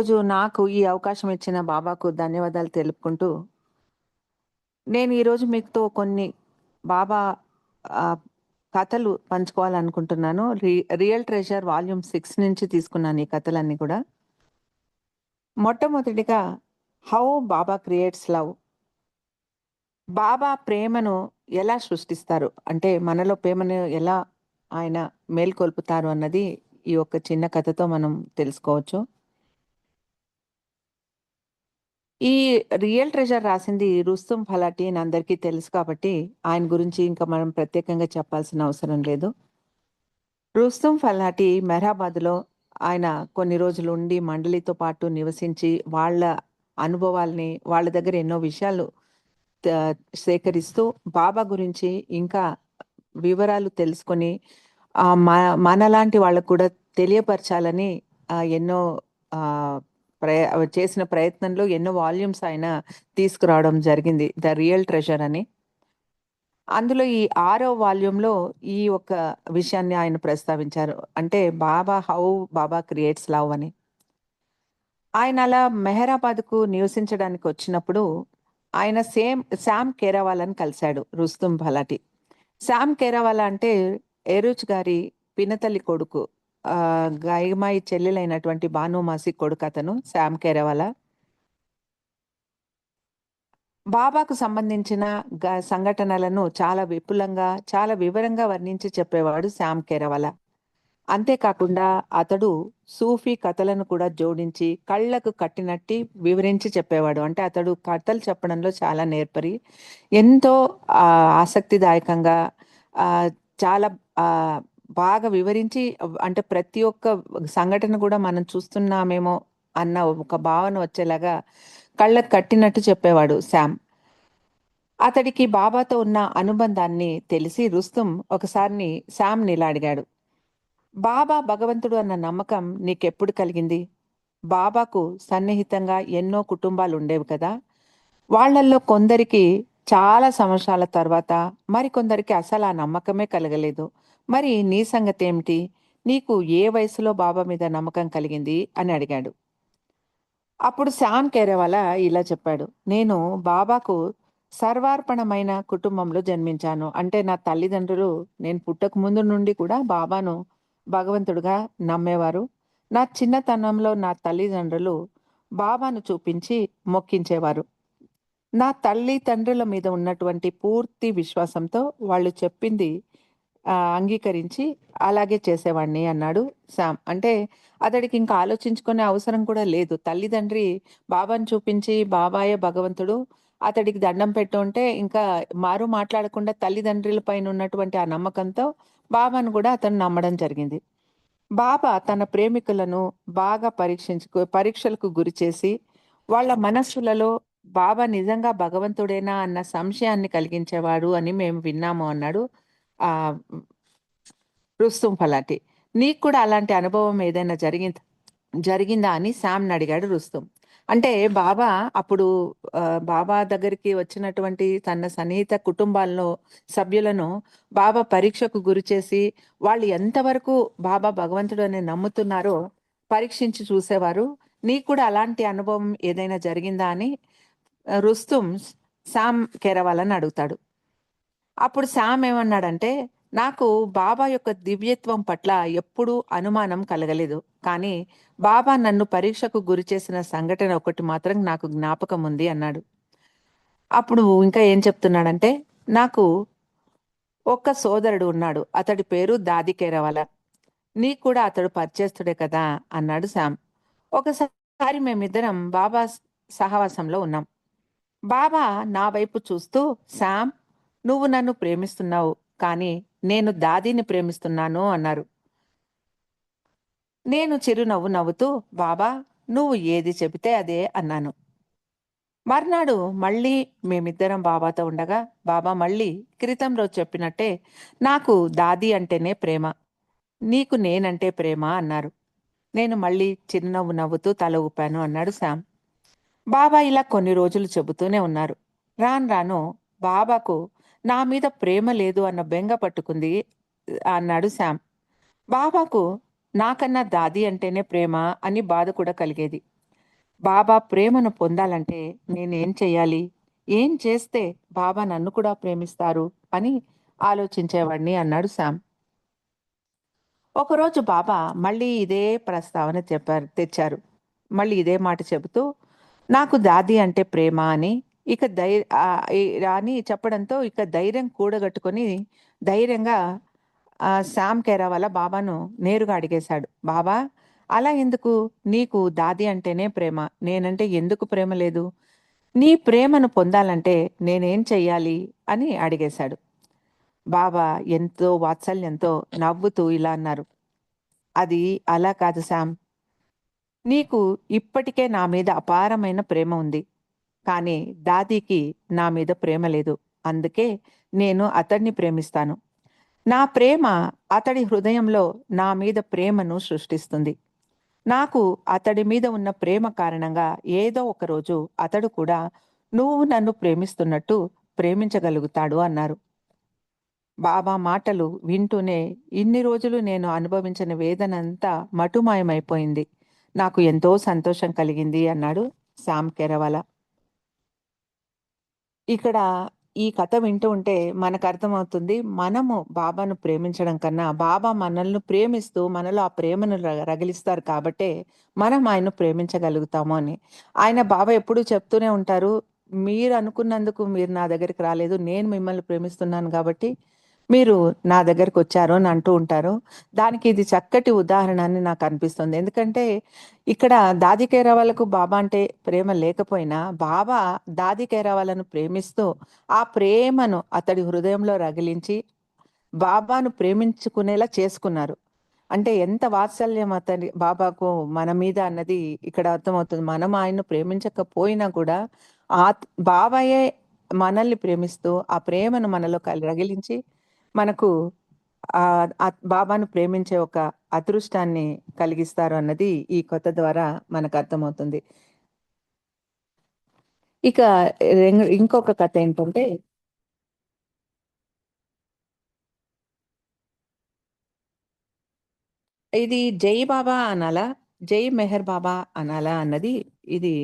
ఈరోజు నాకు ఈ అవకాశం ఇచ్చిన బాబాకు ధన్యవాదాలు తెలుపుకుంటూ, నేను ఈరోజు మీతో కొన్ని బాబా ఆహ్, కథలు పంచుకోవాలనుకుంటున్నాను. రియల్ ట్రెజర్ వాల్యూమ్ 6 నుంచి తీసుకున్నాను ఈ కథలన్నీ కూడా. మొట్టమొదటిగా 'హౌ బాబా క్రియేట్స్ లవ్'. బాబా ప్రేమను ఎలా సృష్టిస్తారు? అంటే మనలో ప్రేమను ఎలా ఆయన మేల్కొల్పుతారు అన్నది ఈ యొక్క చిన్న కథతో మనం తెలుసుకోవచ్చు. ఈ 'రియల్ ట్రెజర్' రాసింది రుస్తుం ఫలాటి అని అందరికీ తెలుసు కాబట్టి, ఆయన గురించి ఇంకా మనం ప్రత్యేకంగా చెప్పాల్సిన అవసరం లేదు. రుస్తుం ఫలాటి మెహరాబాద్‌లో ఆయన కొన్ని రోజులు ఉండి, మండలితో పాటు నివసించి, వాళ్ళ అనుభవాల్ని, వాళ్ళ దగ్గర ఎన్నో విషయాలు త సేకరిస్తూ, బాబా గురించి ఇంకా వివరాలు తెలుసుకొని, ఆహ్, మ మనలాంటి వాళ్ళకు కూడా తెలియపరచాలని ఎన్నో ఆహ్, ప్రయ చేసిన ప్రయత్నంలో ఎన్నో వాల్యూమ్స్ ఆయన తీసుకురావడం జరిగింది. 'ద రియల్ ట్రెజర్' అని. అందులో ఈ 6వ వాల్యూమ్‌లో ఈ ఒక్క విషయాన్ని ఆయన ప్రస్తావించారు. అంటే హౌ బాబా క్రియేట్స్ లవ్ అని. ఆయన అలా మెహరాబాద్‌కు నివసించడానికొచ్చినప్పుడు, ఆయన శామ్ కేరావాలని కలిసాడు రుస్తుం భలాటి. శామ్ కేరావాల అంటే ఏరుచ్ గారి పినతల్లి కొడుకు. గైమాయి చెల్లెలైనటువంటి భానుమాసి కొడుకతను శామ్ కేరావాల. బాబాకు సంబంధించిన సంఘటనలను చాలా విపులంగా, చాలా వివరంగా వర్ణించి చెప్పేవాడు శామ్ కేరావాల. అంతేకాకుండా అతడు సూఫీ కథలను కూడా జోడించి కళ్ళకు కట్టినట్టి వివరించి చెప్పేవాడు. అంటే అతడు కథలు చెప్పడంలో చాలా నేర్పరి. ఎంతో ఆసక్తిదాయకంగా ఆహ్, చాలా ఆహ్, బాగా వివరించి అంటే ప్రతి ఒక్క సంఘటన కూడా మనం చూస్తున్నామేమో అన్న ఒక భావన వచ్చేలాగా కళ్ళకు కట్టినట్టు చెప్పేవాడు శామ్. అతడికి బాబాతో ఉన్న అనుబంధాన్ని తెలిసి రుస్తుం ఒకసారిని శామ్‌ని ఇలా అడిగాడు. బాబా భగవంతుడు అన్న నమ్మకం నీకెప్పుడు కలిగింది? బాబాకు సన్నిహితంగా ఎన్నో కుటుంబాలుండేవి కదా! వాళ్ళల్లో కొందరికి చాలా సంవత్సరాల తర్వాత, మరికొందరికి అసలు ఆ నమ్మకమే కలగలేదు. మరి నీ సంగతేమిటి? నీకు ఏ వయసులో బాబా మీద నమ్మకం కలిగింది? అని అడిగాడు. అప్పుడు శ్యామ్ కేరేవాల ఇలా చెప్పాడు. నేను బాబాకు సర్వార్పణమైన కుటుంబంలో జన్మించాను. అంటే నా తల్లిదండ్రులు నేను పుట్టక ముందు నుండి కూడా బాబాను భగవంతుడుగా నమ్మేవారు. నా చిన్నతనంలో నా తల్లిదండ్రులు బాబాను చూపించి మొక్కించేవారు. నా తల్లి, తండ్రుల మీద ఉన్నటువంటి పూర్తి విశ్వాసంతో వాళ్ళు చెప్పింది అంగీకరించి అలాగే చేసేవాడిని అన్నాడు శామ్. అంటే అతడికి ఇంకా ఆలోచించుకునే అవసరం కూడా లేదు. తల్లిదండ్రి బాబాను చూపించి బాబాయే భగవంతుడు, అతడికి దండం పెట్టుంటే ఇంకా మారు మాట్లాడకుండా తల్లిదండ్రుల పైన ఉన్నటువంటి ఆ నమ్మకంతో బాబాను కూడా అతను నమ్మడం జరిగింది. బాబా తన ప్రేమికులను బాగా పరీక్షలకు గురిచేసి, వాళ్ళ మనస్సులలో బాబా నిజంగా భగవంతుడేనా అన్న సంశయాన్ని కలిగించేవాడు అని మేము విన్నాము అన్నాడు ఆహ్, రుస్తుం ఫలాటి. నీకు కూడా అలాంటి అనుభవం ఏదైనా జరిగిందా అని శామ్‌ని అడిగాడు రుస్తుం. అంటే బాబా అప్పుడు బాబా దగ్గరికి వచ్చినటువంటి తన సన్నిహిత కుటుంబాల్లో సభ్యులను బాబా పరీక్షకు గురిచేసి, వాళ్ళు ఎంతవరకు బాబా భగవంతుడు అని నమ్ముతున్నారో పరీక్షించి చూసేవారు. నీకు కూడా అలాంటి అనుభవం ఏదైనా జరిగిందా అని రుస్తుం శామ్ కేరవాలని అడుగుతాడు. అప్పుడు శామ్ ఏమన్నాడంటే, నాకు బాబా యొక్క దివ్యత్వం పట్ల ఎప్పుడూ అనుమానం కలగలేదు. కానీ బాబా నన్ను పరీక్షకు గురిచేసిన సంఘటన ఒకటి మాత్రం నాకు జ్ఞాపకం ఉంది అన్నాడు. అప్పుడు ఇంకా ఏం చెప్తున్నాడంటే, నాకు ఒక్క సోదరుడు ఉన్నాడు. అతడి పేరు దాది కేరవాల. నీకు కూడా అతడు పరిచయస్తుడే కదా అన్నాడు శామ్. ఒకసారి మేమిద్దరం బాబా సహవాసంలో ఉన్నాం. బాబా నా వైపు చూస్తూ, శామ్, నువ్వు నన్ను ప్రేమిస్తున్నావు, కానీ నేను దాదీని ప్రేమిస్తున్నాను అన్నారు. నేను చిరునవ్వు నవ్వుతూ, బాబా, నువ్వు ఏది చెబితే అదే అన్నాను. మర్నాడు మళ్ళీ మేమిద్దరం బాబాతో ఉండగా, బాబా మళ్ళీ క్రితం రోజు చెప్పినట్టే, నాకు దాది అంటేనే ప్రేమ, నీకు నేనంటే ప్రేమ అన్నారు. నేను మళ్ళీ చిరునవ్వు నవ్వుతూ తల ఊపాను అన్నాడు శామ్. బాబా ఇలా కొన్ని రోజులు చెబుతూనే ఉన్నారు. రాను రాను బాబాకు నా మీద ప్రేమ లేదు అన్న బెంగ పట్టుకుంది అన్నాడు శామ్. బాబాకు నాకన్నా దాది అంటేనే ప్రేమ అని బాధ కూడా కలిగేది. బాబా ప్రేమను పొందాలంటే నేనేం చెయ్యాలి? ఏం చేస్తే బాబా నన్ను కూడా ప్రేమిస్తారు అని ఆలోచించేవాడిని అన్నాడు శామ్. ఒకరోజు బాబా మళ్ళీ ఇదే ప్రస్తావన తెచ్చారు. మళ్ళీ ఇదే మాట చెబుతూ, నాకు దాది అంటే ప్రేమ అని ఇక అని చెప్పడంతో ఇక ధైర్యం కూడగట్టుకొని ధైర్యంగా శామ్ కేరావాల బాబాను నేరుగా అడిగేశాడు. బాబా, అలా ఎందుకు? నీకు దాది అంటేనే ప్రేమ. నేనంటే ఎందుకు ప్రేమ లేదు? నీ ప్రేమను పొందాలంటే నేనేం చెయ్యాలి? అని అడిగేశాడు. బాబా ఎంతో వాత్సల్యంతో నవ్వుతూ ఇలా అన్నారు. అది అలా కాదు శామ్. నీకు ఇప్పటికే నా మీద అపారమైన ప్రేమ ఉంది. కానీ దాదీకి నా మీద ప్రేమ లేదు. అందుకే నేను అతడిని ప్రేమిస్తాను. నా ప్రేమ అతడి హృదయంలో నా మీద ప్రేమను సృష్టిస్తుంది. నాకు అతడి మీద ఉన్న ప్రేమ కారణంగా ఏదో ఒకరోజు అతడు కూడా నువ్వు నన్ను ప్రేమిస్తున్నట్టు ప్రేమించగలుగుతాడు అన్నారు. బాబా మాటలు వింటూనే ఇన్ని రోజులు నేను అనుభవించిన వేదనంతా మటుమాయమైపోయింది. నాకు ఎంతో సంతోషం కలిగింది అన్నాడు శామ్ కెరవాల. ఇక్కడ ఈ కథ వింటూ ఉంటే మనకర్థమవుతుంది. మనము బాబాను ప్రేమించడం కన్నా, బాబా మనల్ని ప్రేమిస్తూ మనలో ఆ ప్రేమను రగిలిస్తారు కాబట్టే, మనం ఆయన్ను ప్రేమించగలుగుతాము అని. బాబా ఎప్పుడూ చెప్తూనే ఉంటారు. మీరనుకున్నందుకు మీరు నా దగ్గరికి రాలేదు. నేను మిమ్మల్ని ప్రేమిస్తున్నాను గాబట్టి, మీరు నా దగ్గరకొచ్చారు అని అంటూ ఉంటారు. దానికి ఇది చక్కటి ఉదాహరణ అని నాకనిపిస్తుంది. ఎందుకంటే ఇక్కడ దాది కేరావాలకు బాబా అంటే ప్రేమ లేకపోయినా, బాబా దాది కేరావాలను ప్రేమిస్తూ, ఆ ప్రేమను అతడి హృదయంలో రగిలించి, బాబాను ప్రేమించుకునేలా చేసుకున్నారు. అంటే ఎంత వాత్సల్యం అతని బాబాకు మన మీద అన్నది ఇక్కడ అర్థమవుతుంది. మనం ఆయన్ను ప్రేమించకపోయినా కూడా, బాబాయే మనల్ని ప్రేమిస్తూ, ఆ ప్రేమను మనలో రగిలించి, మనకు బాబాను ప్రేమించే ఒక అదృష్టాన్ని కలిగిస్తారు అన్నది ఈ కథ ద్వారా మనకర్థమవుతుంది. ఇక ఇంకొక కథ ఏంటంటే, ఇది జై బాబా అనాలా? జై మెహర్ బాబా అనాలా అన్నది ఇది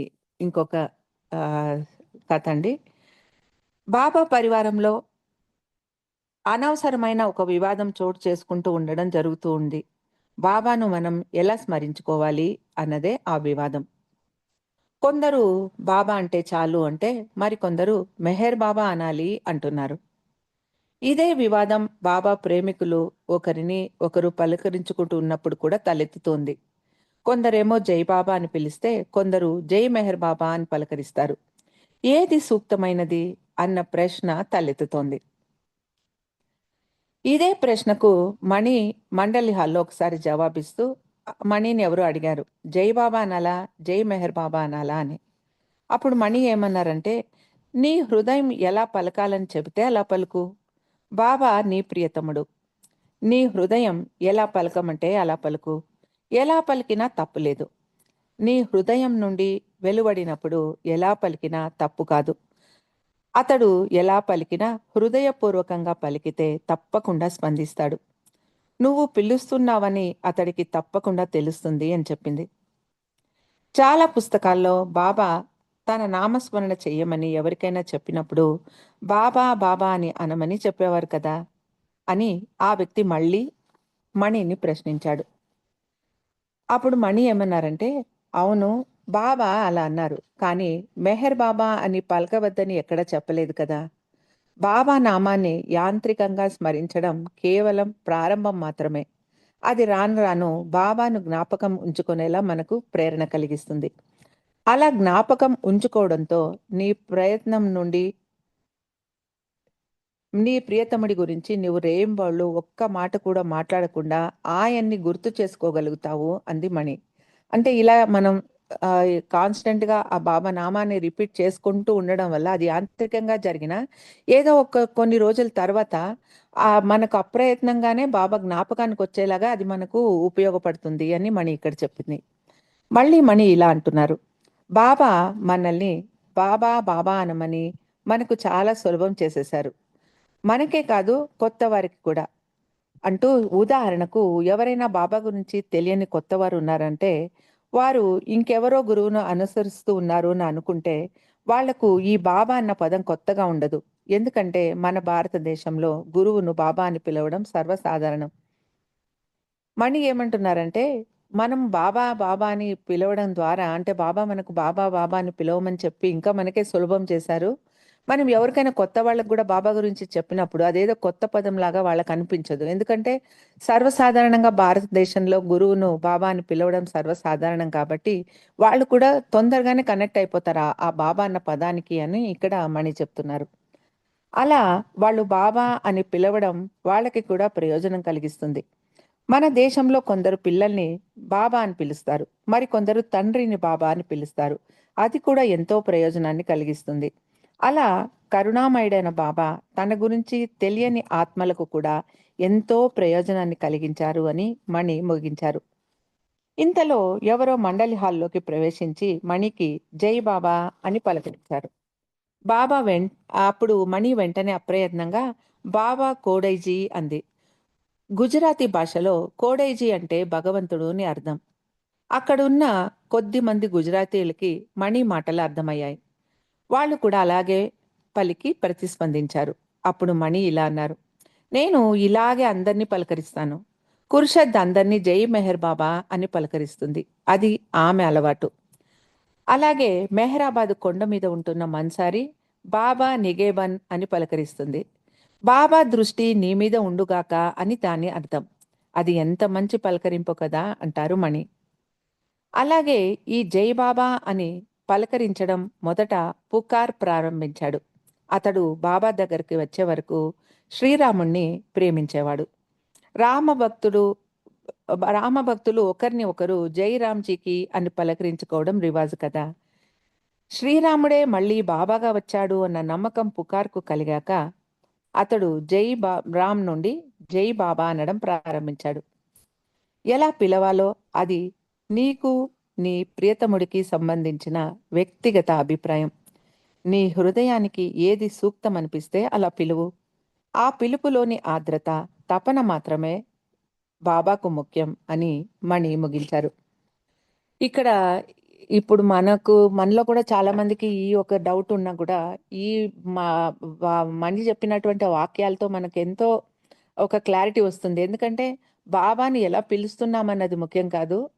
ఇంకొక కథ అండి. బాబా పరివారంలో అనవసరమైన ఒక వివాదం చోటు చేసుకుంటూ ఉండడం జరుగుతూ ఉంది. బాబాను మనం ఎలా స్మరించుకోవాలి అన్నదే ఆ వివాదం. కొందరు బాబా అంటే చాలు అంటే, మరికొందరు మెహర్ బాబా అనాలి అంటున్నారు. ఇదే వివాదం బాబా ప్రేమికులు ఒకరిని ఒకరు పలకరించుకుంటూ ఉన్నప్పుడు కూడా తలెత్తుతోంది. కొందరేమో జై బాబా అని పిలిస్తే, కొందరు జై మెహర్ బాబా అని పలకరిస్తారు. ఏది సూక్తమైనది అన్న ప్రశ్న తలెత్తుతోంది. ఇదే ప్రశ్నకు మణి మండలి హాల్‌లో ఒకసారి జవాబిస్తూ మణిని ఎవరో అడిగారు. జై బాబా అనాలా? జై మెహర్ బాబా అనాలా అని. అప్పుడు మణి ఏమన్నారంటే, నీ హృదయం ఎలా పలకాలని చెబితే అలా పలుకు. బాబా నీ ప్రియతముడు. నీ హృదయం ఎలా పలకమంటే అలా పలుకు. ఎలా పలికినా తప్పులేదు. నీ హృదయం నుండి వెలువడినప్పుడు ఎలా పలికినా తప్పు కాదు. అతడు ఎలా పలికినా హృదయపూర్వకంగా పలికితే తప్పకుండా స్పందిస్తాడు. నువ్వు పిలుస్తున్నావని అతడికి తప్పకుండా తెలుస్తుంది అని చెప్పింది. చాలా పుస్తకాల్లో బాబా తన నామస్మరణ చెయ్యమని ఎవరికైనా చెప్పినప్పుడు, బాబా బాబా అని అనమని చెప్పేవారు కదా అని ఆ వ్యక్తి మళ్ళీ మణిని ప్రశ్నించాడు. అప్పుడు మణి ఏమన్నారంటే, అవును, బాబా అలా అన్నారు. కానీ మెహర్ బాబా అని పలకవద్దని ఎక్కడా చెప్పలేదు కదా! బాబా నామాన్ని యాంత్రికంగా స్మరించడం కేవలం ప్రారంభం మాత్రమే. అది రాను రాను బాబాను జ్ఞాపకం ఉంచుకునేలా మనకు ప్రేరణ కలిగిస్తుంది. అలా జ్ఞాపకం ఉంచుకోవడంతో నీ ప్రయత్నం నుండి నీ ప్రియతముడి గురించి నువ్వు రేయింబవళ్ళు ఒక్క మాట కూడా మాట్లాడకుండా ఆయన్ని గుర్తు చేసుకోగలుగుతావు అంది మణి. అంటే ఇలా మనం కాన్స్టెంట్‌గా ఆ బాబా నామాన్ని రిపీట్ చేసుకుంటూ ఉండడం వల్ల అది యాంత్రికంగా జరిగినా ఏదో ఒక కొన్ని రోజుల తర్వాత మనకు అప్రయత్నంగానే బాబా జ్ఞాపకానికొచ్చేలాగా అది మనకు ఉపయోగపడుతుంది అని మణి ఇక్కడ చెప్పింది. మళ్ళీ మణి ఇలా అంటున్నారు. బాబా మనల్ని బాబా బాబా అనమని మనకు చాలా సులభం చేసేశారు. మనకే కాదు కొత్త వారికి కూడా. అంటూ ఉదాహరణకు ఎవరైనా బాబా గురించి తెలియని కొత్తవారు ఉన్నారంటే, వారు ఇంకెవరో గురువును అనుసరిస్తూ ఉన్నారు అని అనుకుంటే, వాళ్లకు ఈ బాబా అన్న పదం కొత్తగా ఉండదు. ఎందుకంటే మన భారతదేశంలో గురువును బాబా అని పిలవడం సర్వసాధారణం. మణి ఏమంటున్నారంటే, మనం బాబా, బాబా అని పిలవడం ద్వారా అంటే బాబా మనకు బాబా, బాబా అని పిలవమని చెప్పి ఇంకా మనకే సులభం చేశారు. మనం ఎవరికైనా కొత్త వాళ్ళకి గూడా బాబా గురించి చెప్పినప్పుడు అదేదో కొత్త పదంలాగా వాళ్ళకనిపించదు. ఎందుకంటే సర్వసాధారణంగా భారతదేశంలో గురువును బాబా అని పిలవడం సర్వసాధారణం కాబట్టి, వాళ్ళు కూడా తొందరగానే కనెక్ట్ అయిపోతారు ఆ బాబా అన్న పదానికి అని ఇక్కడ మణి చెప్తున్నారు. అలా వాళ్ళు బాబా అని పిలవడం వాళ్ళకి కూడా ప్రయోజనం కలిగిస్తుంది. మన దేశంలో కొందరు పిల్లల్ని బాబా అని పిలుస్తారు. మరికొందరు తండ్రిని బాబా అని పిలుస్తారు. అది కూడా ఎంతో ప్రయోజనాన్ని కలిగిస్తుంది. అలా కరుణామయుడైన బాబా తన గురించి తెలియని ఆత్మలకు కూడా ఎంతో ప్రయోజనాన్ని కలిగించారు అని మణి ముగించారు. ఇంతలో ఎవరో మండలి హాల్లోకి ప్రవేశించి మణికి జై బాబా అని పలకరించారు. బాబా అప్పుడు మణి వెంటనే అప్రయత్నంగా బాబా కోడైజీ అంది. గుజరాతీ భాషలో కోడైజీ అంటే భగవంతుడు అని అర్థం. అక్కడున్న కొద్ది మంది గుజరాతీలకి మణి మాటలు అర్థమయ్యాయి. వాళ్ళు కూడా అలాగే పలికి ప్రతిస్పందించారు. అప్పుడు మణి ఇలా అన్నారు. నేను ఇలాగే అందరినీ పలకరిస్తాను. కుర్షద్ అందరినీ జై మెహర్ బాబా అని పలకరిస్తుంది. అది ఆమె అలవాటు. అలాగే మెహరాబాద్ కొండ మీద ఉంటున్న మన్సారి బాబా నిగేబన్ అని పలకరిస్తుంది. బాబా దృష్టి నీ మీద ఉండుగాక అని దాని అర్థం. అది ఎంత మంచి పలకరింపు కదా అంటారు మణి. అలాగే ఈ జై బాబా అని పలకరించడం మొదట పుకార్ ప్రారంభించాడు. అతడు బాబా దగ్గరికి వచ్చే వరకు శ్రీరాముణ్ణి ప్రేమించేవాడు. రామభక్తుడు రామభక్తులు ఒకరిని ఒకరు జై రామ్జీకి అని పలకరించుకోవడం రివాజు కదా. శ్రీరాముడే మళ్ళీ బాబాగా వచ్చాడు అన్న నమ్మకం పుకార్కు కలిగాక అతడు రామ్ నుండి జై బాబా అనడం ప్రారంభించాడు. ఎలా పిలవాలో అది నీకు నీ ప్రియతముడికి సంబంధించిన వ్యక్తిగత అభిప్రాయం. నీ హృదయానికి ఏది సూక్తం అనిపిస్తే అలా పిలువు. ఆ పిలుపులోని ఆర్ద్రత, తపన మాత్రమే బాబాకు ముఖ్యం అని మణి ముగించారు. ఇక్కడ ఇప్పుడు మనలో కూడా చాలా మందికి ఈ ఒక డౌట్ ఉన్నా కూడా ఈ మా మణి చెప్పినటువంటి వాక్యాలతో మనకెంతో ఒక క్లారిటీ వస్తుంది. ఎందుకంటే బాబాని ఎలా పిలుస్తున్నామన్నది ముఖ్యం కాదు.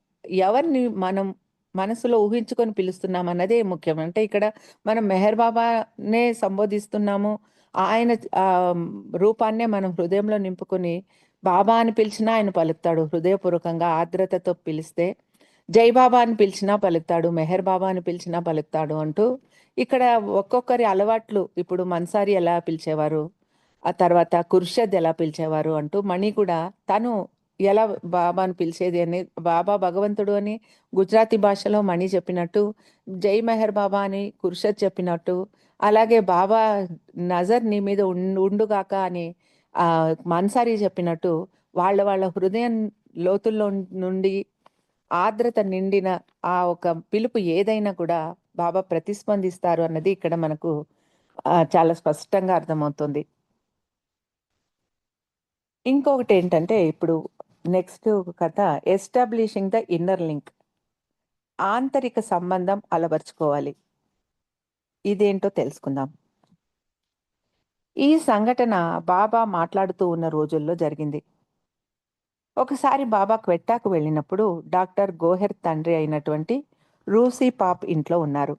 ఎవరిని మనం మనసులో ఊహించుకొని పిలుస్తున్నామన్నదే ముఖ్యం. అంటే ఇక్కడ మనం మెహర్ బాబానే సంబోధిస్తున్నాము. ఆయన రూపాన్నే మనం హృదయంలో నింపుకొని బాబా అని పిలిచినా ఆయన పలుకుతాడు. హృదయపూర్వకంగా ఆర్ద్రతతో పిలిస్తే జై బాబా అని పిలిచినా పలుకుతాడు, మెహర్ బాబా అని పిలిచినా పలుకుతాడు అంటూ ఇక్కడ ఒక్కొక్కరి అలవాట్లు ఇప్పుడు మన్సారి ఎలా పిలిచేవారు, ఆ తర్వాత కుర్షద్ ఎలా పిలిచేవారు అంటూ మణి కూడా తను ఎలా బాబాను పిలిచేది అని బాబా భగవంతుడు అని గుజరాతీ భాషలో మణి చెప్పినట్టు, జై మెహర్ బాబా అని కుర్షద్ చెప్పినట్టు, అలాగే బాబా నజర్ నీ మీద ఉండుగాక అని మన్సారి చెప్పినట్టు వాళ్ళ వాళ్ళ హృదయం లోతుల్లో నుండి ఆర్ద్రత నిండిన ఆ ఒక పిలుపు ఏదైనా కూడా బాబా ప్రతిస్పందిస్తారు అన్నది ఇక్కడ మనకు చాలా స్పష్టంగా అర్థమవుతుంది. ఇంకొకటి ఏంటంటే ఇప్పుడు నెక్స్ట్ కథ ఎస్టాబ్లిషింగ్ ద ఇన్నర్ లింక్. ఆంతరిక సంబంధం అలవర్చుకోవాలి. ఇదేంటో తెలుసుకుందాం. ఈ సంఘటన బాబా మాట్లాడుతూ ఉన్న రోజుల్లో జరిగింది. ఒకసారి బాబా క్వెట్టాకు వెళ్ళినప్పుడు డాక్టర్ గోహెర్ తండ్రి అయినటువంటి రూసీ పాప్ ఇంట్లో ఉన్నారు.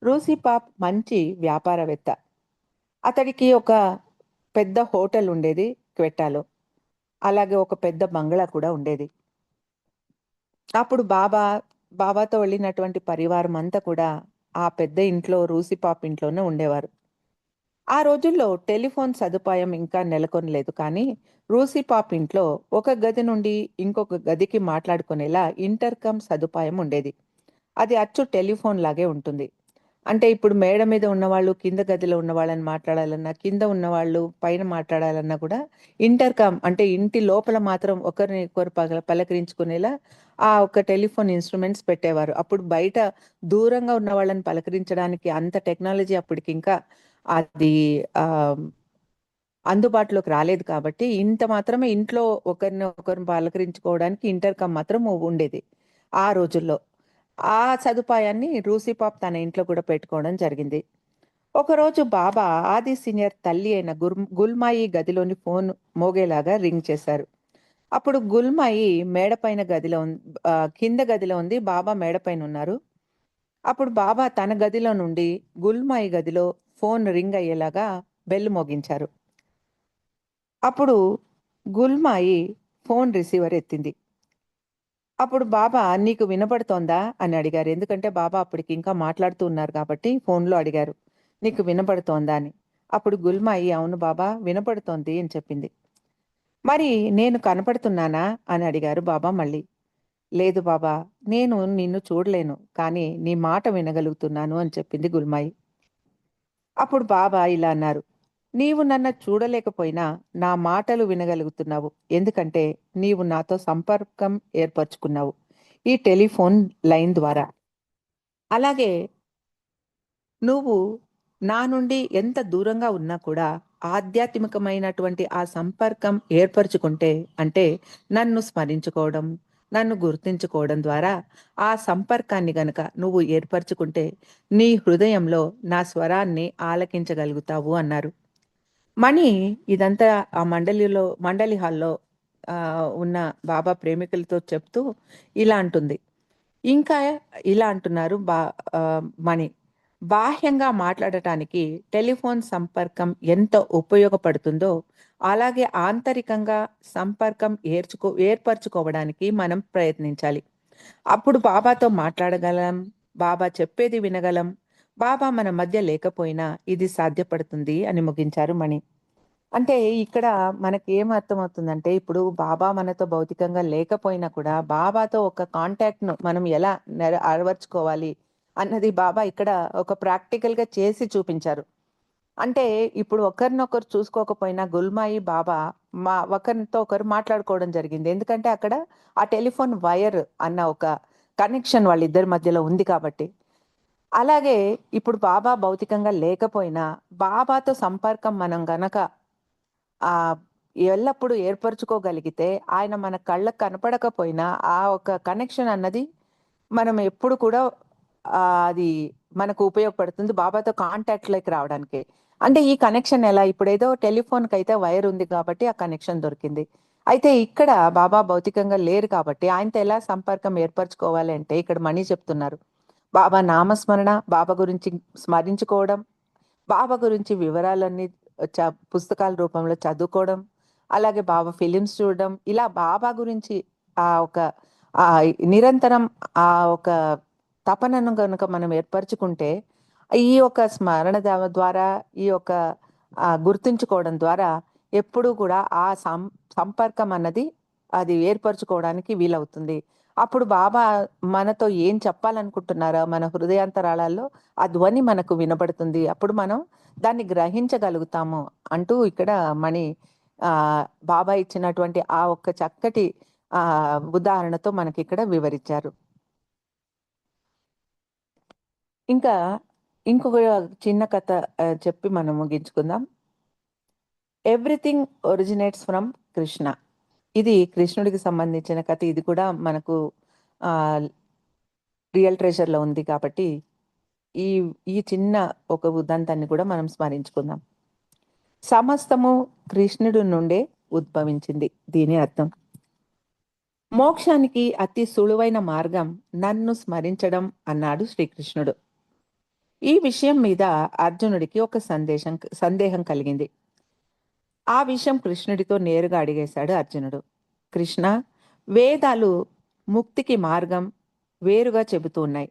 రూసీ పాప్ మంచి వ్యాపారవేత్త. అతడికి ఒక పెద్ద హోటల్ ఉండేది క్వెట్టాలో. అలాగే ఒక పెద్ద బంగ్లా కూడా ఉండేది. అప్పుడు బాబాతో వెళ్ళినటువంటి పరివారం అంతా కూడా ఆ పెద్ద ఇంట్లో రూసీ పాప్ ఇంట్లోనే ఉండేవారు. ఆ రోజుల్లో టెలిఫోన్ సదుపాయం ఇంకా నెలకొనలేదు కానీ రూసీ పాప్ ఇంట్లో ఒక గది నుండి ఇంకొక గదికి మాట్లాడుకునేలా ఇంటర్కమ్ సదుపాయం ఉండేది. అది అచ్చు టెలిఫోన్ లాగే ఉంటుంది. అంటే ఇప్పుడు మేడ మీద ఉన్నవాళ్ళు కింద గదిలో ఉన్న వాళ్ళని మాట్లాడాలన్నా, కింద ఉన్నవాళ్ళు పైన మాట్లాడాలన్నా కూడా ఇంటర్కమ్ అంటే ఇంటి లోపల మాత్రం ఒకరిని ఒకరు పలకరించుకునేలా ఆ ఒక టెలిఫోన్ ఇన్స్ట్రుమెంట్స్ పెట్టేవారు. అప్పుడు బయట దూరంగా ఉన్న వాళ్ళని పలకరించడానికి అంత టెక్నాలజీ అప్పటికి ఇంకా అది అందుబాటులోకి రాలేదు కాబట్టి ఇంత మాత్రమే ఇంట్లో ఒకరిని ఒకరిని పలకరించుకోవడానికి ఇంటర్కమ్ మాత్రం ఉండేది. ఆ రోజుల్లో. ఆ సదుపాయాన్ని రూసిపాప్ తన ఇంట్లో కూడా పెట్టుకోవడం జరిగింది. ఒకరోజు బాబా ఆది సీనియర్ తల్లి అయిన గుల్మాయి గదిలోని ఫోన్ మోగేలాగా రింగ్ చేశారు. అప్పుడు గుల్మాయి మేడపైన గదిలో కింద గదిలో ఉంది. బాబా మేడపైన ఉన్నారు. అప్పుడు బాబా తన గదిలో నుండి గుల్మాయి గదిలో ఫోన్ రింగ్ అయ్యేలాగా బెల్ మోగించారు. అప్పుడు గుల్మాయి ఫోన్ రిసీవర్ ఎత్తింది. అప్పుడు బాబా నీకు వినపడుతోందా అని అడిగారు. ఎందుకంటే బాబా అప్పటికి ఇంకా మాట్లాడుతూ ఉన్నారు కాబట్టి ఫోన్లో అడిగారు. నీకు వినపడుతోందా అని. అప్పుడు గుల్మాయి అవును బాబా వినపడుతోంది అని చెప్పింది. మరి నేను కనపడుతున్నానా అని అడిగారు బాబా మళ్ళీ. లేదు బాబా నేను నిన్ను చూడలేను కానీ నీ మాట వినగలుగుతున్నాను అని చెప్పింది గుల్మాయి. అప్పుడు బాబా ఇలా అన్నారు. నీవు నన్ను చూడలేకపోయినా నా మాటలు వినగలుగుతున్నావు. ఎందుకంటే నీవు నాతో సంపర్కం ఏర్పరచుకున్నావు ఈ టెలిఫోన్ లైన్ ద్వారా. అలాగే నువ్వు నా నుండి ఎంత దూరంగా ఉన్నా కూడా ఆధ్యాత్మికమైనటువంటి ఆ సంపర్కం ఏర్పరచుకుంటే అంటే నన్ను స్మరించుకోవడం, నన్ను గుర్తించుకోవడం ద్వారా ఆ సంపర్కాన్ని గనక నువ్వు ఏర్పరచుకుంటే నీ హృదయంలో నా స్వరాన్ని ఆలకించగలుగుతావు అన్నారు. మణి ఇదంతా ఆ మండలి హాల్‌లో ఉన్న బాబా ప్రేమికులతో చెప్తూ ఇలా అంటుంది. ఇంకా ఇలా అంటున్నారు మణి. బాహ్యంగా మాట్లాడటానికి టెలిఫోన్ సంపర్కం ఎంత ఉపయోగపడుతుందో, అలాగే ఆంతరికంగా సంపర్కం ఏర్పరచుకోవడానికి మనం ప్రయత్నించాలి. అప్పుడు బాబాతో మాట్లాడగలం, బాబా చెప్పేది వినగలం. బాబా మన మధ్య లేకపోయినా ఇది సాధ్యపడుతుంది అని ముగించారు మణి. అంటే ఇక్కడ మనకేం అర్థమవుతుందంటే, ఇప్పుడు బాబా మనతో భౌతికంగా లేకపోయినా కూడా, బాబాతో ఒక కాంటాక్ట్‌ను మనం ఎలా అలవరుచుకోవాలి అన్నది బాబా ఇక్కడ ఒక ప్రాక్టికల్‌గా చేసి చూపించారు. అంటే ఇప్పుడు ఒకరినొకరు చూసుకోకపోయినా గుల్మాయి, బాబా ఒకరితో ఒకరు మాట్లాడుకోవడం జరిగింది. ఎందుకంటే అక్కడ ఆ టెలిఫోన్ వైర్ అన్న ఒక కనెక్షన్ వాళ్ళిద్దరి మధ్యలో ఉంది కాబట్టి. అలాగే ఇప్పుడు బాబా భౌతికంగా లేకపోయినా, బాబాతో సంపర్కం మనం గనక ఆహ్, ఎల్లప్పుడూ ఏర్పరుచుకోగలిగితే, ఆయన మన కళ్ళకు కనపడకపోయినా, ఆ ఒక కనెక్షన్ అన్నది మనం ఎప్పుడు కూడా అది మనకు ఉపయోగపడుతుంది. బాబాతో కాంటాక్ట్‌లోకి రావడానికి. అంటే ఈ కనెక్షన్ ఎలా? ఇప్పుడేదో టెలిఫోన్‌కైతే వైర్ ఉంది కాబట్టి ఆ కనెక్షన్ దొరికింది. అయితే ఇక్కడ బాబా భౌతికంగా లేరు కాబట్టి ఆయనతో ఎలా సంపర్కం ఏర్పరచుకోవాలి అంటే ఇక్కడ మణి చెప్తున్నారు. బాబా నామస్మరణ, బాబా గురించి స్మరించుకోవడం, బాబా గురించి వివరాలన్నీ పుస్తకాల రూపంలో చదువుకోవడం, అలాగే బాబా ఫిలిమ్స్ చూడడం, ఇలా బాబా గురించి ఒక నిరంతరం ఒక తపనను గనుక మనం ఏర్పరచుకుంటే, ఈ యొక్క స్మరణ ద్వారా, ఈ యొక్క గుర్తుంచుకోవడం ద్వారా ఎప్పుడూ కూడా ఆ సంపర్కం అన్నది అది ఏర్పరచుకోవడానికి వీలవుతుంది. అప్పుడు బాబా మనతో ఏం చెప్పాలనుకుంటున్నారో మన హృదయాంతరాళాల్లో ఆ ధ్వని మనకు వినబడుతుంది. అప్పుడు మనం దాన్ని గ్రహించగలుగుతాము అంటూ ఇక్కడ మణి బాబా ఇచ్చినటువంటి ఆ ఒక్క చక్కటి ఉదాహరణతో మనకిక్కడ వివరించారు. ఇంకా ఇంకొక చిన్న కథ చెప్పి మనం ముగించుకుందాం. Everything originates from Krishna. ఇది కృష్ణుడికి సంబంధించిన కథ. ఇది కూడా మనకు ఆహ్, రియల్ ట్రెజర్‌లో ఉంది కాబట్టి ఈ ఈ చిన్న ఒక ఉదంతాన్ని కూడా మనం స్మరించుకుందాం. సమస్తము కృష్ణుడి నుండే ఉద్భవించింది. దీని అర్థం. మోక్షానికి అతి సులువైన మార్గం నన్ను స్మరించడం అన్నాడు శ్రీకృష్ణుడు. ఈ విషయం మీద అర్జునుడికి ఒక సందేహం కలిగింది. ఆ విషయం కృష్ణుడితో నేరుగా అడిగేశాడు అర్జునుడు. కృష్ణ, వేదాలు ముక్తికి మార్గం వేరుగా చెబుతూ ఉన్నాయి.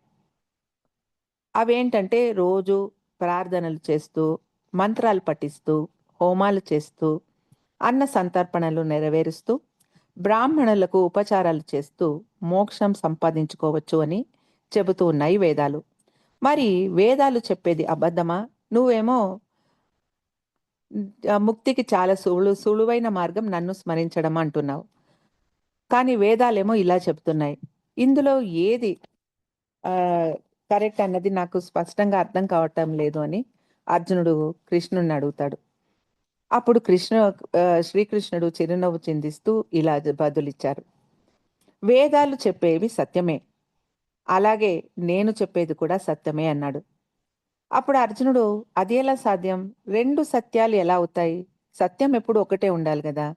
అవేంటంటే రోజు ప్రార్థనలు చేస్తూ, మంత్రాలు పఠిస్తూ, హోమాలు చేస్తూ, అన్న సంతర్పణలు నెరవేరుస్తూ, బ్రాహ్మణులకు ఉపచారాలు చేస్తూ మోక్షం సంపాదించుకోవచ్చు అని చెబుతూ ఉన్నాయి వేదాలు. మరి వేదాలు చెప్పేది అబద్ధమా? నువ్వేమో ముక్తికి చాలా సులువైన మార్గం నన్ను స్మరించడం అంటున్నావు. కానీ వేదాలేమో ఇలా చెప్తున్నాయి. ఇందులో ఏది ఆహ్, కరెక్ట్ అన్నది నాకు స్పష్టంగా అర్థం కావటం లేదు అని అర్జునుడు కృష్ణుడిని అడుగుతాడు. అప్పుడు శ్రీకృష్ణుడు చిరునవ్వు చిందిస్తూ ఇలా బదులిచ్చారు. వేదాలు చెప్పేవి సత్యమే. అలాగే నేను చెప్పేది కూడా సత్యమే అన్నాడు. అప్పుడు అర్జునుడు అది ఎలా సాధ్యం? 2 సత్యాలు ఎలా అవుతాయి? సత్యం ఎప్పుడు ఒకటే ఉండాలి గదా!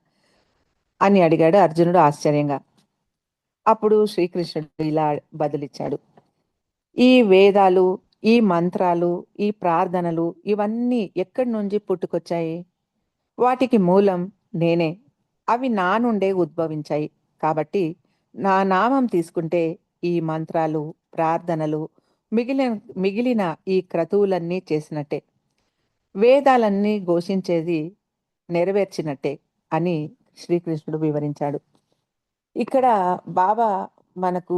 అని అడిగాడు అర్జునుడు ఆశ్చర్యంగా. అప్పుడు శ్రీకృష్ణుడు ఇలా బదులిచ్చాడు. ఈ వేదాలు, ఈ మంత్రాలు, ఈ ప్రార్థనలు ఇవన్నీ ఎక్కడి నుంచి పుట్టుకొచ్చాయి? వాటికి మూలం నేనే. అవి నా నుండే ఉద్భవించాయి. కాబట్టి నా నామం తీసుకుంటే ఈ మంత్రాలు, ప్రార్థనలు మిగిలిన మిగిలిన ఈ క్రతువులన్నీ చేసినట్టే. వేదాలన్నీ ఘోషించేది నెరవేర్చినట్టే అని శ్రీకృష్ణుడు వివరించాడు. ఇక్కడ బాబా మనకు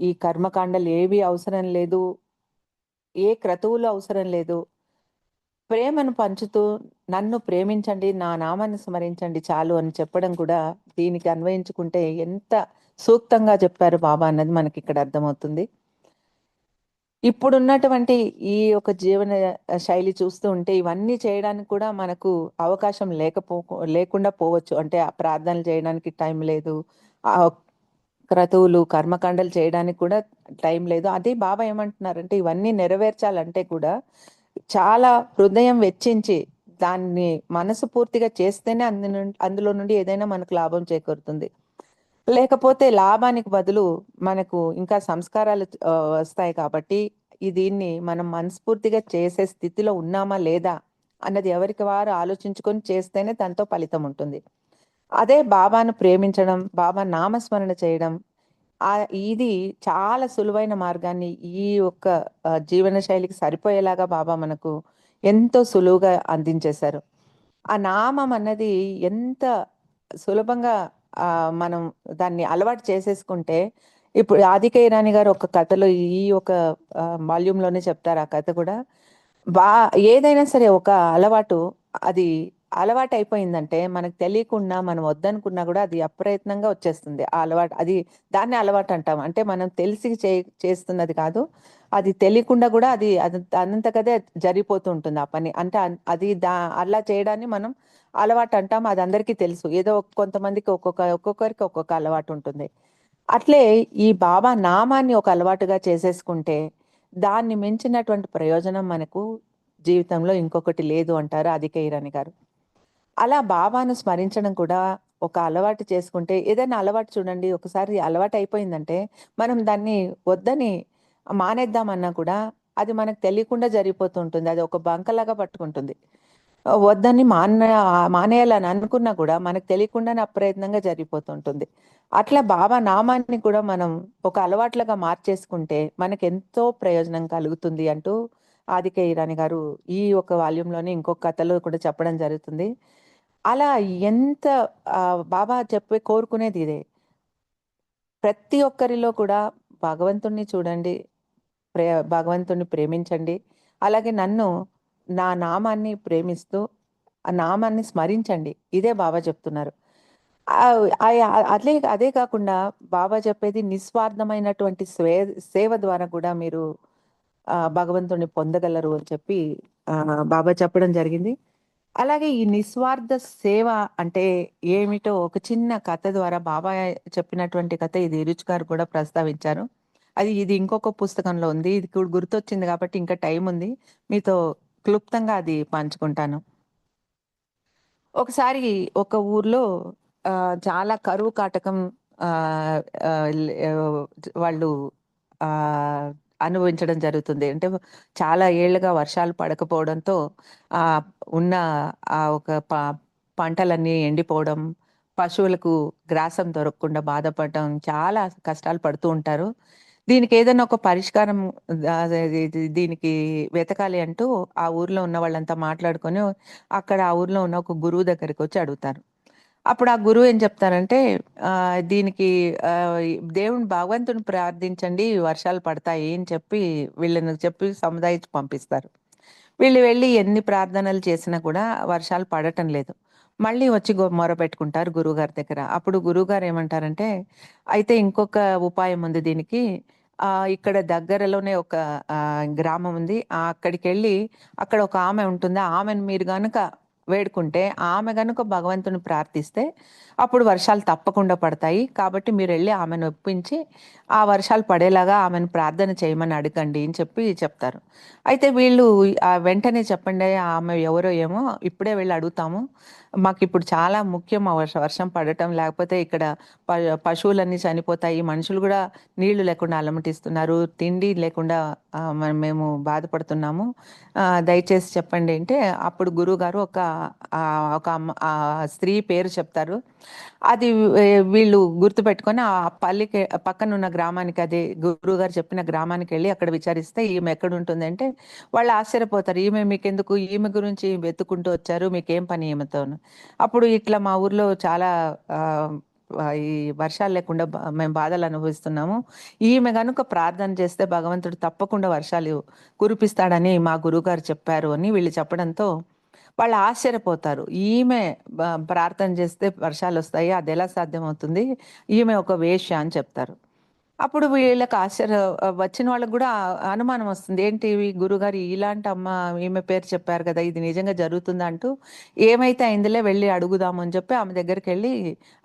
ఈ కర్మకాండలు ఏవి అవసరం లేదు, ఏ క్రతువులు అవసరం లేదు. ప్రేమను పంచుతూ నన్ను ప్రేమించండి, నా నామాన్ని స్మరించండి చాలు అని చెప్పడం కూడా దీనికి అన్వయించుకుంటే ఎంత సూక్తంగా చెప్పారు బాబా అన్నది మనకి ఇక్కడ అర్థమవుతుంది. ఇప్పుడున్నటువంటి ఈ యొక్క జీవన శైలి చూస్తూ ఉంటే ఇవన్నీ చేయడానికి కూడా మనకు అవకాశం లేకుండా పోవచ్చు. అంటే ఆ ప్రార్థనలు చేయడానికి టైం లేదు. ఆ క్రతువులు, కర్మకాండలు చేయడానికి కూడా టైం లేదు. అదే బాబా ఏమంటున్నారంటే ఇవన్నీ నెరవేర్చాలంటే కూడా చాలా హృదయం వెచ్చించి దాన్ని మనసు పూర్తిగా చేస్తేనే అందులో నుండి ఏదైనా మనకు లాభం చేకూరుతుంది. లేకపోతే లాభానికి బదులు మనకు ఇంకా సంస్కారాలు వస్తాయి కాబట్టి దీన్ని మనం మనస్ఫూర్తిగా చేసే స్థితిలో ఉన్నామా లేదా అన్నది ఎవరికి వారు ఆలోచించుకొని చేస్తేనే దాంతో ఫలితం ఉంటుంది. అదే బాబాను ప్రేమించడం, బాబా నామస్మరణ చేయడం, ఇది చాలా సులువైన మార్గాన్ని ఈ యొక్క జీవన శైలికి సరిపోయేలాగా బాబా మనకు ఎంతో సులువుగా అందించేశారు. ఆ నామం అన్నది ఎంత సులభంగా మనం దాన్ని అలవాటు చేసేసుకుంటే, ఇప్పుడు 'ఆదిక ఇరాని' గారు ఒక కథలో ఈ ఒక వాల్యూమ్‌లోనే చెప్తారు ఆ కథ కూడా. బా ఏదైనా సరే ఒక అలవాటు అది అలవాటయిపోయిందంటే మనకు తెలియకుండా మనం వద్దనుకున్నా గూడా అది అప్రయత్నంగా వచ్చేస్తుంది. ఆ అలవాటు అది దాన్నే అలవాటంటాం. అంటే మనం తెలిసి చేస్తున్నది కాదు. అది తెలియకుండా గూడా అది అదంతకదే జరిగిపోతూ ఉంటుంది ఆ పని. అంటే అది అలా చేయడాన్ని మనం అలవాటంటాం. అది అందరికీ తెలుసు. ఏదో కొంతమందికి ఒక్కొక్కరికి ఒక్కొక్క అలవాటుంటుంది. అట్లే ఈ బాబా నామాన్ని ఒక అలవాటుగా చేసేసుకుంటే, దాన్ని మించినటువంటి ప్రయోజనం మనకు జీవితంలో ఇంకొకటి లేదు అంటారు 'ఆదిక ఇరాని' గారు. అలా బాబాను స్మరించడం కూడా ఒక అలవాటు చేసుకుంటే ఏదైనా అలవాటు చూడండి ఒకసారి అలవాటయిపోయిందంటే, మనం దాన్ని వద్దని మానేద్దామన్నా కూడా అది మనకు తెలియకుండా జరిగిపోతూ ఉంటుంది. అది ఒక బంకలాగా పట్టుకుంటుంది. వద్దని మానేయాలని అనుకున్నా కూడా మనకు తెలియకుండానే అప్రయత్నంగా జరిగిపోతుంటుంది. అట్లా బాబా నామాన్ని కూడా మనం ఒక అలవాట్లుగా మార్చేసుకుంటే మనకెంతో ప్రయోజనం కలుగుతుంది అంటూ ఆదిక ఇరాని గారు ఈ ఒక వాల్యూమ్‌లోనే ఇంకొక కథలో కూడా చెప్పడం జరుగుతుంది. అలా ఎంత బాబా కోరుకునేది ఇదే. ప్రతి ఒక్కరిలో కూడా భగవంతుడిని చూడండి. ప్రే భగవంతుడిని ప్రేమించండి. అలాగే నన్ను నా నామాన్ని ప్రేమిస్తూ, ఆ నామాన్ని స్మరించండి. ఇదే బాబా చెప్తున్నారు. అదే అదే కాకుండా బాబా చెప్పేది నిస్వార్థమైనటువంటి సేవ ద్వారా కూడా మీరు భగవంతుడిని పొందగలరు అని చెప్పి బాబా చెప్పడం జరిగింది. అలాగే ఈ నిస్వార్థ సేవ అంటే ఏమిటో ఒక చిన్న కథ ద్వారా బాబా చెప్పినటువంటి కథ ఇది రుచి గారు కూడా ప్రస్తావించారు. ఇది ఇంకొక పుస్తకంలో ఉంది. ఇది గుర్తొచ్చింది కాబట్టి ఇంకా టైం ఉంది. మీతో క్లుప్తంగా అది పంచుకుంటాను. ఒకసారి ఒక ఊర్లో చాలా కరువు కాటకం ఆహ్, ఆహ్, లే వాళ్ళు ఆహ్, అనుభవించడం జరుగుతుంది. అంటే చాలా ఏళ్లుగా వర్షాలు పడకపోవడంతో ఆహ్, ఉన్న ఒక పంటలన్నీ ఎండిపోవడం, పశువులకు గ్రాసం దొరకకుండా బాధపడడం, చాలా కష్టాలు పడుతూ ఉంటారు. దీనికి ఏదైనా ఒక పరిష్కారం దీనికి వెతకాలి అంటూ ఆ ఊర్లో ఉన్న వాళ్ళంతా మాట్లాడుకొని అక్కడ ఆ ఊర్లో ఉన్న ఒక గురువు దగ్గరికొచ్చి అడుగుతారు. అప్పుడు ఆ గురువు ఏం చెప్తారంటే దీనికి దేవుని భగవంతుని ప్రార్థించండి వర్షాలు పడతాయి అని చెప్పి వీళ్ళని చెప్పి సముదాయించి పంపిస్తారు. వీళ్ళు వెళ్లి ఎన్ని ప్రార్థనలు చేసినా కూడా వర్షాలు పడటం లేదు. మళ్ళీ వచ్చి మొరపెట్టుకుంటారు గురువుగారి దగ్గర. అప్పుడు గురువుగారు ఏమంటారంటే, అయితే ఇంకొక ఉపాయం ఉంది దీనికి. ఇక్కడ దగ్గరలోనే ఒక గ్రామం ఉంది. అక్కడికెళ్ళి అక్కడ ఒక ఆమె ఉంటుంది. ఆమెను మీరు గనుక వేడుకుంటే, ఆమె గనుక భగవంతుని ప్రార్థిస్తే, అప్పుడు వర్షాలు తప్పకుండా పడతాయి. కాబట్టి మీరెళ్లి ఆమెను ఒప్పించి ఆ వర్షాలు పడేలాగా ఆమెను ప్రార్థన చేయమని అడగండి అని చెప్తారు. అయితే వీళ్ళు వెంటనే చెప్పండి ఆమె ఎవరో ఏమో ఇప్పుడే వెళ్ళి అడుగుతాము. మాకిప్పుడు చాలా ముఖ్యం ఆ వర్షం పడటం లేకపోతే ఇక్కడ ప పశువులన్నీ చనిపోతాయి. మనుషులు గూడా నీళ్లు లేకుండా అలమటిస్తున్నారు. తిండి లేకుండా మేము బాధపడుతున్నాము. దయచేసి చెప్పండి అంటే అప్పుడు గురువుగారు ఒక స్త్రీ పేరు చెప్తారు. అది వీళ్ళు గుర్తుపెట్టుకొని ఆ పల్లికి పక్కనున్న గ్రామానికి అదే గురువుగారు చెప్పిన గ్రామానికెళ్ళి అక్కడ విచారిస్తే ఈమె ఎక్కడుంటుందంటే వాళ్ళు ఆశ్చర్యపోతారు. ఈమె మీకెందుకు? ఈమె గురించి వెతుక్కుంటూ వచ్చారు. మీకేం పని ఈమెతోను? అప్పుడు ఇట్లా మా ఊర్లో చాలా ఆహ్, ఈ వర్షాలు లేకుండా మేము బాధలు అనుభవిస్తున్నాము. ఈమె గనుక ప్రార్థన చేస్తే భగవంతుడు తప్పకుండా వర్షాలు కురిపిస్తాడని మా గురువుగారు చెప్పారు అని వీళ్ళు చెప్పడంతో వాళ్ళు ఆశ్చర్యపోతారు. ఈమె బ ప్రార్థన చేస్తే వర్షాలొస్తాయి. అదెలా సాధ్యమవుతుంది? ఈమె ఒక వేశ్య అని చెప్తారు. అప్పుడు వీళ్ళకి వచ్చిన వాళ్ళకి గూడా అనుమానం వస్తుంది. ఏంటి గురుగారు ఇలాంటి ఈమె పేరు చెప్పారు గదా! ఇది నిజంగా జరుగుతుందా అంటూ, ఏమైతే అయిందిలే వెళ్లి అడుగుదాము అని చెప్పి ఆమె దగ్గరికెళ్లి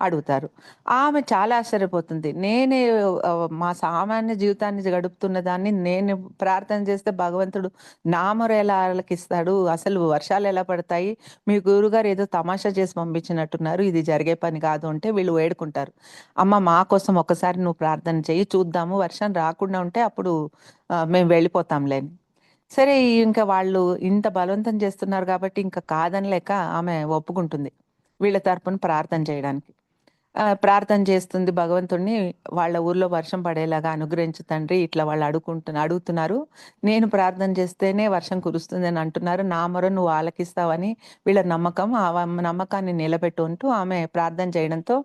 అడుగుతారు. ఆమె చాలా ఆశ్చర్యపోతుంది. మా సామాన్య జీవితాన్ని గడుపుతున్న దాన్ని నేను ప్రార్థన చేస్తే భగవంతుడు నా మొర ఎలా ఆలకిస్తాడు? అసలు వర్షాలెలా పడతాయి? మీ గురువుగారు ఏదో తమాషా చేసి పంపించినట్టున్నారు. ఇది జరిగే పని కాదు అంటే వీళ్ళు వేడుకుంటారు. అమ్మ మా కోసం ఒక్కసారి నువ్వు ప్రార్థన చెయ్యి చూద్దాము. వర్షం రాకుండా ఉంటే అప్పుడు మేము వెళ్ళిపోతాంలే అని. సరే ఇంకా వాళ్ళు ఇంత బలవంతం చేస్తున్నారు కాబట్టి ఇంకా కాదనలేక ఆమె ఒప్పుకుంటుంది. వీళ్ళ తరపున ప్రార్థన చేయడానికి. ప్రార్థన చేస్తుంది భగవంతుడిని. వాళ్ళ ఊర్లో వర్షం పడేలాగా అనుగ్రహించు తండ్రి. ఇట్లా వాళ్ళు అడుగుతున్నారు. నేను ప్రార్థన చేస్తేనే వర్షం కురుస్తుందని అంటున్నారు. నా మొర నువ్వు ఆలకిస్తావని వీళ్ళ నమ్మకం. నమ్మకాన్ని నిలబెట్టు ఆమె ప్రార్థన చేయడంతో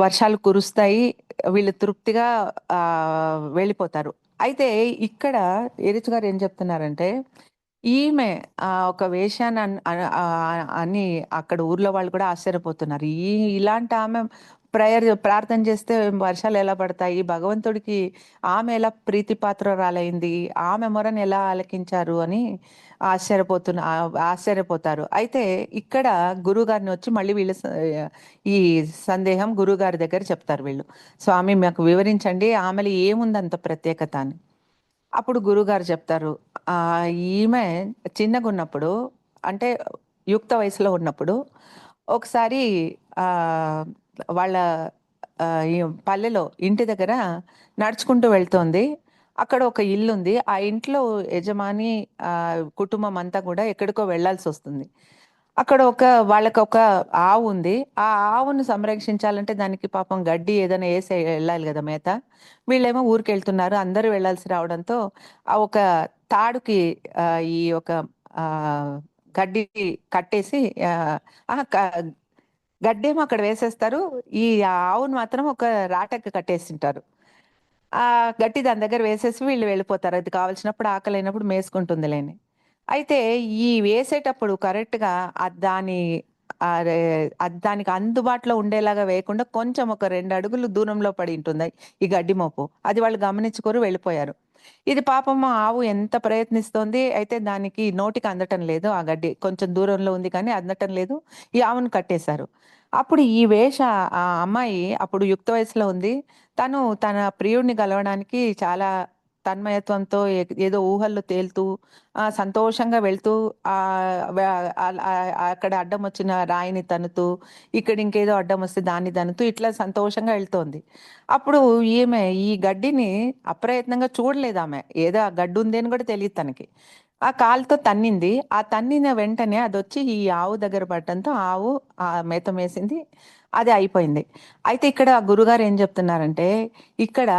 వర్షాలు కురుస్తాయి. వీళ్ళు తృప్తిగా వెళ్ళిపోతారు. అయితే ఇక్కడ ఎరిచ్ గారు ఏం చెప్తున్నారంటే, ఈమె ఒక వేశ్యాని అని అక్కడ ఊర్లో వాళ్ళు కూడా ఆశ్చర్యపోతున్నారు. ఇలాంటి ఆమె ప్రార్థన చేస్తే వర్షాలు ఎలా పడతాయి? భగవంతుడికి ఆమె ఎలా ప్రీతిపాత్రురాలైంది? ఆమె మొరను ఎలా ఆలకించారు అని ఆశ్చర్యపోతారు. అయితే ఇక్కడ గురువుగారిని వచ్చి మళ్ళీ ఈ సందేహం గురువుగారి దగ్గర చెప్తారు వీళ్ళు. స్వామి మాకు వివరించండి ఆమెలో ఏముందంత ప్రత్యేకత అని. అప్పుడు గురువుగారు చెప్తారు. ఈమె చిన్నగున్నప్పుడు అంటే యుక్త వయసులో ఉన్నప్పుడు ఒకసారి ఆహ్, వాళ్ళ ఈ పల్లెలో ఇంటి దగ్గర నడుచుకుంటూ వెళ్తోంది. అక్కడ ఒక ఇల్లుంది. ఆ ఇంట్లో యజమాని కుటుంబం అంతా కూడా ఎక్కడికో వెళ్ళాల్సొస్తుంది. అక్కడ వాళ్ళకొక ఆవు ఉంది. ఆ ఆవును సంరక్షించాలంటే దానికి పాపం గడ్డి ఏదైనా ఏసి ఎళ్ళాలి గదా! మేత. వీళ్ళేమో ఊరికెళ్తున్నారు. అందరూ వెళ్ళాల్సి రావడంతో ఒక తాడుకి ఈ ఒక ఆహ్, గడ్డి కట్టేసి ఆహ్, అహా! గడ్డేమో అక్కడ వేసేస్తారు. ఈ ఆవును మాత్రం ఒక రాటకి కట్టేసింటారు. గడ్డి దాని దగ్గర వేసేసి వీళ్ళు వెళ్ళిపోతారు. అది కావాల్సినప్పుడు ఆకలైనప్పుడు మేసుకుంటుందిలే అని. అయితే ఈ వేసేటప్పుడు కరెక్ట్‌గా దాని అరే దానికి అందుబాటులో ఉండేలాగా వేయకుండా కొంచెం ఒక 2 అడుగులు దూరంలో పడి ఉంటుంది ఈ గడ్డి మోపు. అది వాళ్ళు గమనించుకోరు వెళ్ళిపోయారు. ఇది పాపం ఆవు ఎంత ప్రయత్నిస్తోంది. అయితే దానికి నోటికి అందటం లేదు. ఆ గడ్డి కొంచెం దూరంలో ఉంది కానీ అందటం లేదు. ఈ ఆవును కట్టేశారు. అప్పుడు ఆ అమ్మాయి అప్పుడు యుక్త వయసులో ఉంది. తన ప్రియుడిని గలవడానికి చాలా తన్మయత్వంతో ఏదో ఊహల్లో తేలుతూ సంతోషంగా వెళ్తూ అక్కడ అడ్డమొచ్చిన రాయిని తన్నుతూ, ఇక్కడ ఇంకేదో అడ్డమొస్తే దాన్ని తన్నుతూ ఇట్లా సంతోషంగా వెళ్తోంది. అప్పుడు ఈమె ఈ గడ్డిని అప్రయత్నంగా చూడలేదామె. ఏదో ఆ గడ్డుంది అని కూడా తెలీదు తనకి. ఆ కాలుతో తన్నింది. ఆ తన్నిన వెంటనే అదొచ్చి ఈ ఆవు దగ్గర పడటంతో ఆవు మేత మేసింది. అది అయిపోయింది. అయితే ఇక్కడ గురుగారు ఏం చెప్తున్నారంటే, ఇక్కడ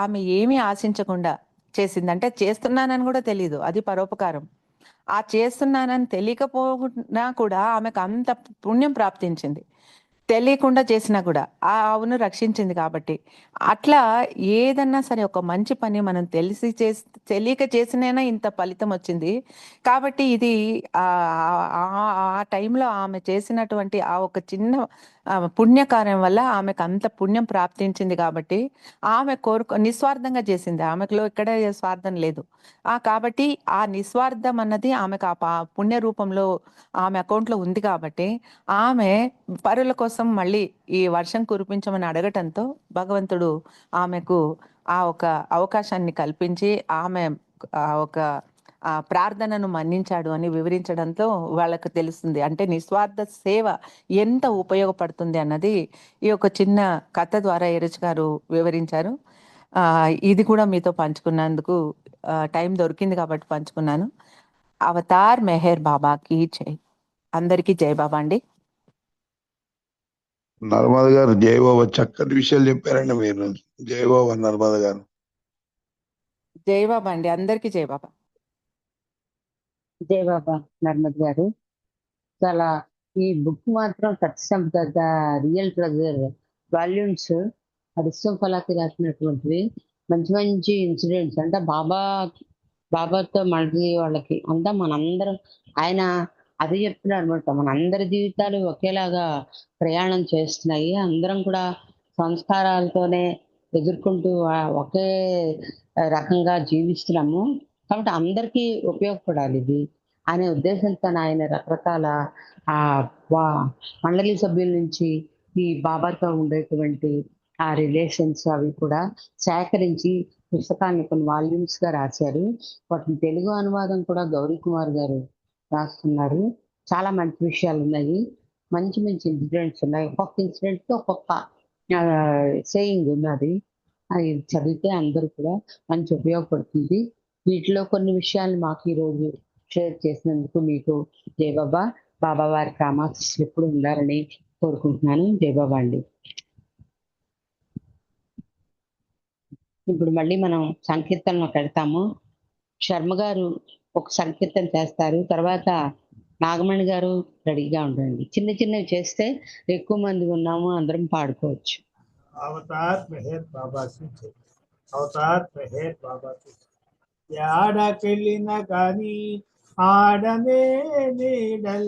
ఆమె ఏమీ ఆశించకుండా చేసింది. అంటే చేస్తున్నానని గూడా తెలీదు. అది పరోపకారం. చేస్తున్నానని తెలియకపోయినా కూడా ఆమెకు అంత పుణ్యం ప్రాప్తించింది. తెలియకుండా చేసినా గూడా. ఆ ఆవును రక్షించింది కాబట్టి. అట్లా ఏదన్నా సరే ఒక మంచి పని మనం తెలియక చేసినైనా ఇంత ఫలితమొచ్చింది. కాబట్టి ఇది ఆ టైంలో ఆమె చేసినటువంటి ఆ ఒక చిన్న పుణ్యకార్యం వల్ల ఆమెకు అంత పుణ్యం ప్రాప్తించింది కాబట్టి ఆమె నిస్వార్థంగా చేసింది. ఆమెకులో ఎక్కడ స్వార్థం లేదు. కాబట్టి ఆ నిస్వార్థం అన్నది ఆమెకు పుణ్య రూపంలో ఆమె అకౌంట్లో ఉంది కాబట్టి ఆమె పరుల కోసం మళ్ళీ ఈ వర్షం కురిపించమని అడగటంతో భగవంతుడు ఆమెకు ఒక అవకాశాన్ని కల్పించి ఆమె ఒక ప్రార్థనను మన్నించాడు అని వివరించడంతో వాళ్ళకు తెలుస్తుంది. అంటే నిస్వార్థ సేవ ఎంత ఉపయోగపడుతుంది అన్నది ఈ ఒక చిన్న కథ ద్వారా ఎరుచ్ గారు వివరించారు. ఇది కూడా మీతో పంచుకున్నందుకు టైం దొరికింది కాబట్టి పంచుకున్నాను. అవతార్ మెహర్ బాబాకి జై. అందరికీ జై బాబా అండి. నర్మద గారు జై బాబా, చక్కటి విషయాలు చెప్పారండి మీరు. జై బాబా నర్మద గారు. జై బాబా అండి, అందరికీ జై బాబా. జై బాబా నర్మద్ గారు. చాలా ఈ బుక్ మాత్రం సత్యసంపద రియల్ ట్రెజర్ వాల్యూమ్స్ హరిశ్వం ఫలాకి రాసినటువంటివి. మంచి మంచి ఇన్సిడెంట్స్ అంటే బాబాతో మళ్ళీ వాళ్ళకి అంతా మనందరం ఆయన అది చెప్తున్నారు అనమాట. మనందరి జీవితాలు ఒకేలాగా ప్రయాణం చేస్తున్నాయి. అందరం కూడా సంస్కారాలతోనే ఎదుర్కొంటూ ఒకే రకంగా జీవిస్తున్నాము. కాబట్టి అందరికీ ఉపయోగపడాలి ఇది అనే ఉద్దేశంతో ఆయన రకరకాల మండలి సభ్యుల నుంచి ఈ బాబాతో ఉండేటువంటి ఆ రిలేషన్స్ అవి కూడా సేకరించి పుస్తకాన్ని కొన్ని వాల్యూమ్స్ గా రాశారు. వాటిని తెలుగు అనువాదం కూడా గౌరీ కుమార్ గారు రాస్తున్నారు. చాలా మంచి విషయాలు ఉన్నాయి, మంచి మంచి ఇన్సిడెంట్స్ ఉన్నాయి. ఒక్కొక్క ఇన్సిడెంట్ తో ఒక్కొక్క సేయింగ్ ఉన్నది. అది చదివితే అందరూ కూడా మంచి ఉపయోగపడుతుంది. వీటిలో కొన్ని విషయాలు మాకు ఈరోజు షేర్ చేసినందుకు మీకు జై బాబా. బాబా వారి కామాశిస్సులు ఎప్పుడు ఉండాలని కోరుకుంటున్నాను. జై బాబా అండి. ఇప్పుడు మళ్ళీ మనం సంకీర్తనలో పెడతాము. శర్మ గారు ఒక సంకీర్తన చేస్తారు, తర్వాత నాగమణి గారు రెడీగా ఉండండి. చిన్న చిన్నవి చేస్తే ఎక్కువ మంది ఉన్నాము, అందరం పాడుకోవచ్చు. అవతార్ మెహర్ బాబా కి అవతార్ మెహర్ బాబా కి ఆడకెళ్ళిన కానీ ఆడనే నీడల్